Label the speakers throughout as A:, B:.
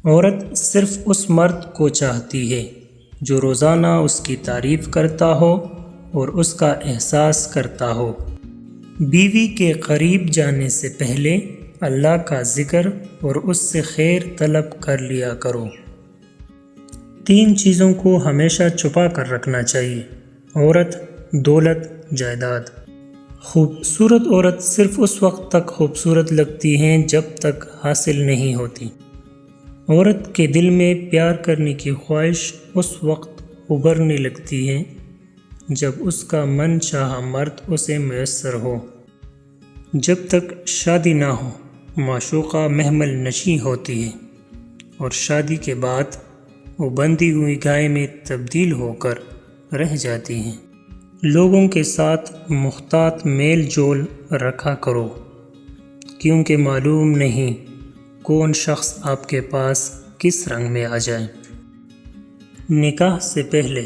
A: عورت صرف اس مرد کو چاہتی ہے جو روزانہ اس کی تعریف کرتا ہو اور اس کا احساس کرتا ہو۔ بیوی کے قریب جانے سے پہلے اللہ کا ذکر اور اس سے خیر طلب کر لیا کرو۔ 3 چیزوں کو ہمیشہ چھپا کر رکھنا چاہیے: عورت، دولت، جائیداد۔ خوبصورت عورت صرف اس وقت تک خوبصورت لگتی ہیں جب تک حاصل نہیں ہوتی۔ عورت کے دل میں پیار کرنے کی خواہش اس وقت ابھرنے لگتی ہے جب اس کا من چاہا مرد اسے میسر ہو۔ جب تک شادی نہ ہو، معشوقہ محمل نشیں ہوتی ہے اور شادی کے بعد وہ بندھی ہوئی گائے میں تبدیل ہو کر رہ جاتی ہیں۔ لوگوں کے ساتھ محتاط میل جول رکھا کرو، کیونکہ معلوم نہیں کون شخص آپ کے پاس کس رنگ میں آ جائے۔ نکاح سے پہلے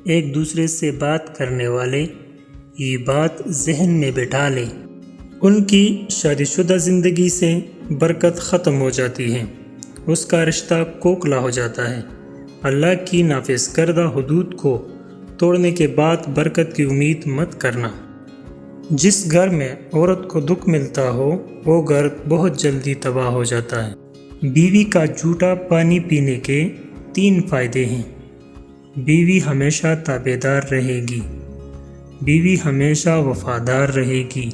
A: ایک دوسرے سے بات کرنے والے یہ بات ذہن میں بٹھا لیں، ان کی شادی شدہ زندگی سے برکت ختم ہو جاتی ہے، اس کا رشتہ کھوکھلا ہو جاتا ہے۔ اللہ کی نافذ کردہ حدود کو توڑنے کے بعد برکت کی امید مت کرنا۔ جس گھر میں عورت کو دکھ ملتا ہو وہ گھر بہت جلدی تباہ ہو جاتا ہے۔ بیوی کا جھوٹا پانی پینے کے 3 فائدے ہیں۔ بیوی ہمیشہ تابعدار رہے گی، بیوی ہمیشہ وفادار رہے گی،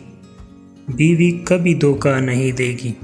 A: بیوی کبھی دھوکہ نہیں دے گی۔